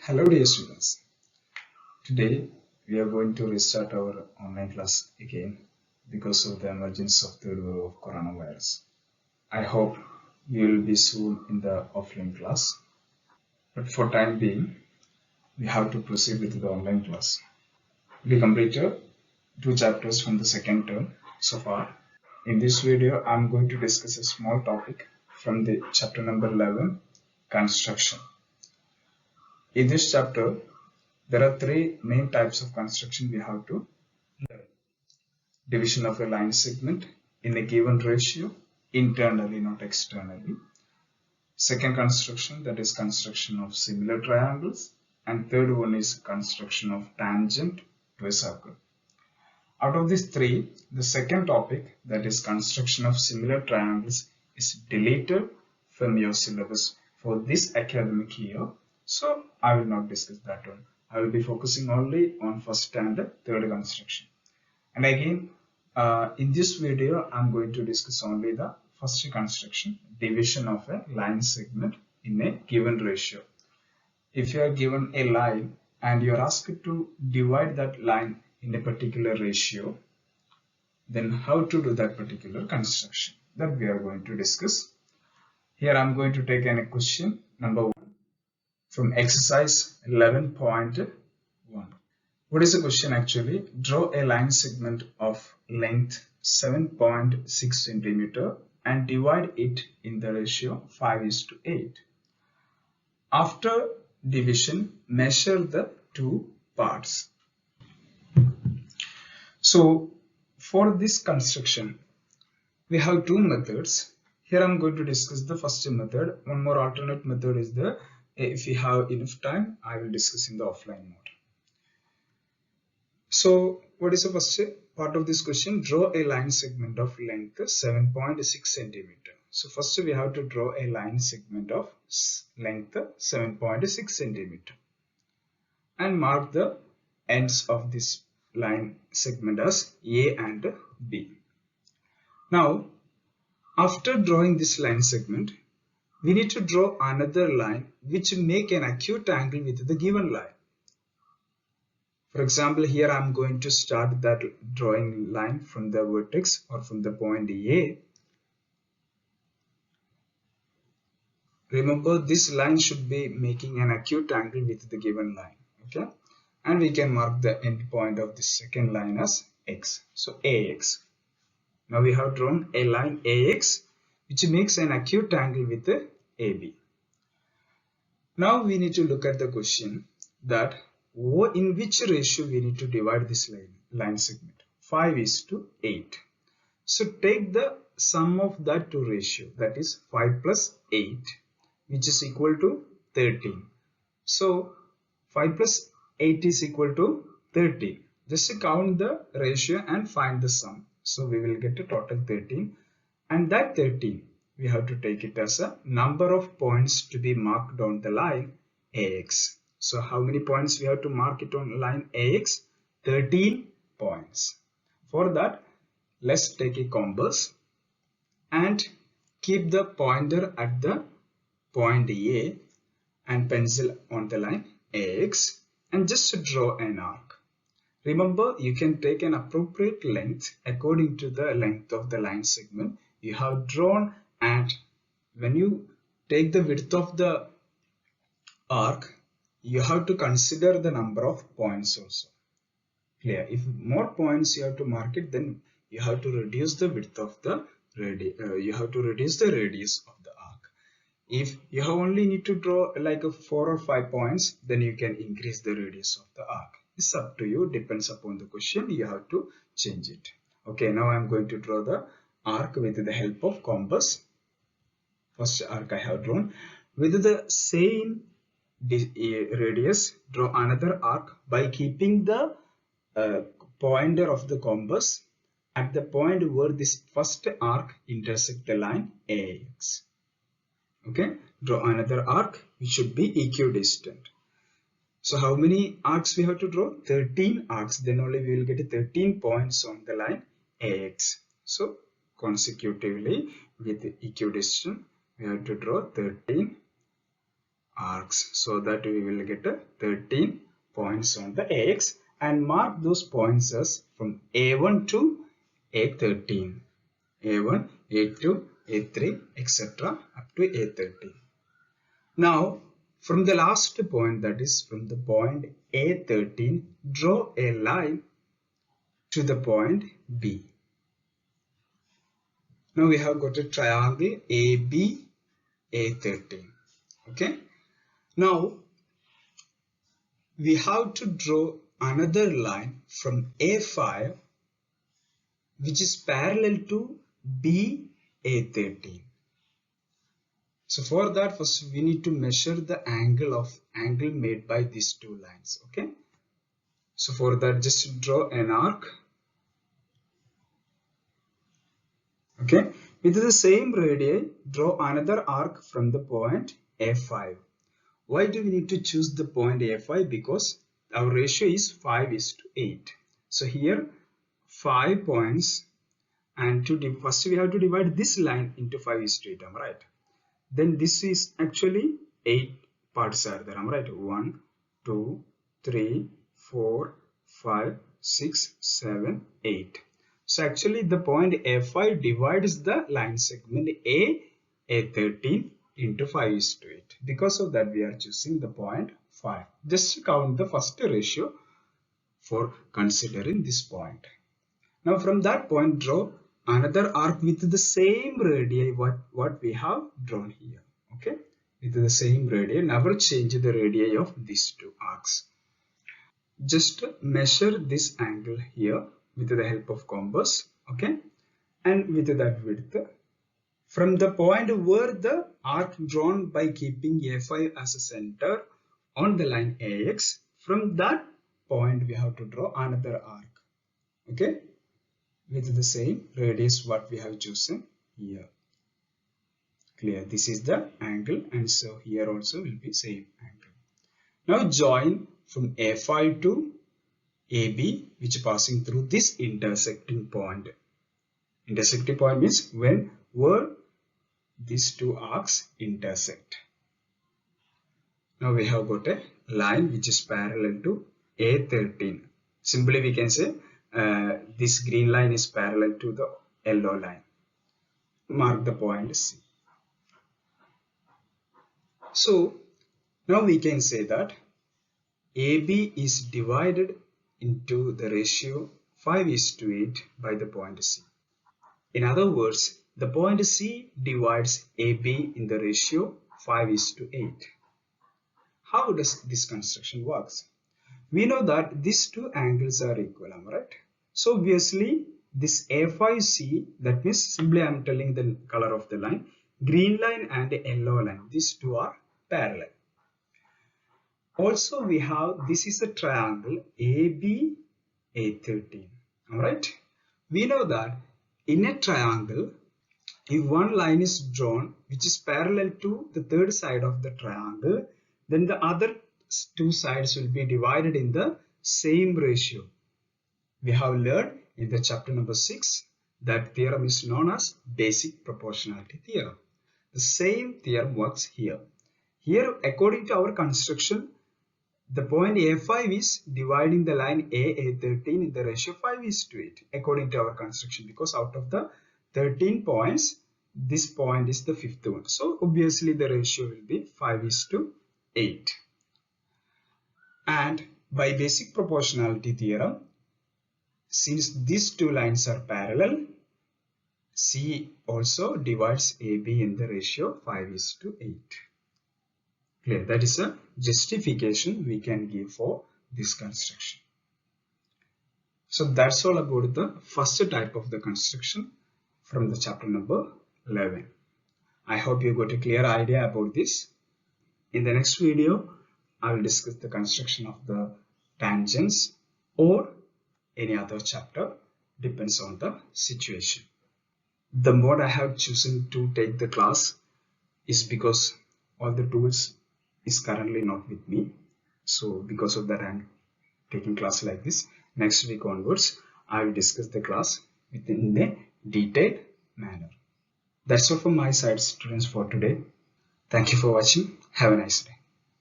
Hello dear students, today we are going to restart our online class again because of the emergence of third wave of coronavirus. I hope we will be soon in the offline class, but for time being we have to proceed with the online class. We completed two chapters from the second term so far. In this video I am going to discuss a small topic from the chapter number 11, construction. In this chapter there are three main types of construction we have to learn. Division of a line segment in a given ratio, internally not externally. Second construction, that is construction of similar triangles, and third one is construction of tangent to a circle. Out of these three, the second topic, that is construction of similar triangles, is deleted from your syllabus for this academic year, so I will not discuss that one. I will be focusing only on first and third construction. And again, in this video, I'm going to discuss only the first construction, division of a line segment in a given ratio. If you are given a line and you are asked to divide that line in a particular ratio, then how to do that particular construction, that we are going to discuss. Here I'm going to take a question number 1 from exercise 11.1. What is the question actually? Draw a line segment of length 7.6 centimeter and divide it in the ratio 5:8. After division, measure the two parts. So for this construction, we have two methods. Here I'm going to discuss the first method. One more alternate method is the, if we have enough time, I will discuss in the offline mode. So what is the first part of this question? Draw a line segment of length 7.6 centimeter. So first we have to draw a line segment of length 7.6 centimeter and mark the ends of this line segment as A and B. Now after drawing this line segment, we need to draw another line which make an acute angle with the given line. For example, here I am going to start that drawing line from the vertex or from the point A. Remember, this line should be making an acute angle with the given line. Okay, and we can mark the end point of the second line as X. So AX. Now we have drawn a line AX which makes an acute angle with the AB. Now we need to look at the question that in which ratio we need to divide this line segment. 5:8. So take the sum of that two ratio, that is 5 plus 8, which is equal to 13. So 5 plus 8 is equal to 13. Just count the ratio and find the sum. So we will get a total 13, and that 13 we have to take it as a number of points to be marked on the line AX. So how many points we have to mark it on line AX? 13 points. For that, let's take a compass and keep the pointer at the point A and pencil on the line AX and just draw an arc. Remember, you can take an appropriate length according to the length of the line segment you have drawn, and when you take the width of the arc, you have to consider the number of points also. Clear? If more points you have to mark it, then you have to reduce the width of the you have to reduce the radius of the arc. If you have only need to draw like a 4 or 5 points, then you can increase the radius of the arc. It's up to you, depends upon the question, you have to change it. Okay, now I'm going to draw the arc with the help of compass. First arc I have drawn. With the same radius, draw another arc by keeping the pointer of the compass at the point where this first arc intersects the line AX. Okay, draw another arc which should be equidistant. So how many arcs we have to draw? 13 arcs, then only we will get 13 points on the line AX. So consecutively with equidistant we have to draw 13 arcs, so that we will get 13 points on the AX and mark those points as from A1 to A13, A1, A2, A3, etc. up to A13. Now from the last point, that is from the point A13, draw a line to the point B. Now we have got a triangle AB, A13. Okay. Now we have to draw another line from A5 which is parallel to B, A13. So for that, first we need to measure the angle made by these two lines. Okay. So for that, just draw an arc. Okay. With the same radii, draw another arc from the point A5. Why do we need to choose the point A5? Because our ratio is 5:8. So here 5 points, and first we have to divide this line into 5:8. Am I right? Then this is actually 8 parts are there. Am I right? 1, 2, 3, 4, 5, 6, 7, 8. So actually the point A5 divides the line segment A13 into 5:8. Because of that, we are choosing the point 5. Just count the first ratio for considering this point. Now from that point, draw another arc with the same radii what we have drawn here. Okay, with the same radii. Never change the radii of these two arcs. Just measure this angle here with the help of compass. Okay, and with that width. From the point where the arc drawn by keeping A5 as a center on the line AX, from that point we have to draw another arc. Okay, with the same radius what we have chosen here. Clear? This is the angle, and so here also will be same angle. Now join from A5 to AB, which passing through this intersecting point. Intersecting point means where these two arcs intersect. Now we have got a line which is parallel to A13. Simply we can say this green line is parallel to the yellow line. Mark the point C. So now we can say that AB is divided into the ratio 5:8 by the point C. In other words, the point C divides AB in the ratio 5:8. How does this construction works? We know that these two angles are equal, right? So obviously this A5C, that means simply I am telling the color of the line, green line and yellow line, these two are parallel. Also we have, this is a triangle AB A13, alright? We know that in a triangle, if one line is drawn which is parallel to the third side of the triangle, then the other two sides will be divided in the same ratio. We have learned in the chapter number 6 that theorem is known as basic proportionality theorem. The same theorem works here. Here, according to our construction, the point A5 is dividing the line A13 in the ratio 5:8 according to our construction, because out of the 13 points, this point is the fifth one. So obviously the ratio will be 5:8. And by basic proportionality theorem, since these two lines are parallel, C also divides AB in the ratio 5:8. Clear? That is a justification we can give for this construction. So that's all about the first type of the construction from the chapter number 11. I hope you got a clear idea about this. In the next video, I will discuss the construction of the tangents or any other chapter, depends on the situation. The mode I have chosen to take the class is because all the tools is currently not with me. So because of that, I am taking class like this. Next week onwards, I will discuss the class within a detailed manner. That's all from my side, students, for today. Thank you for watching. Have a nice day.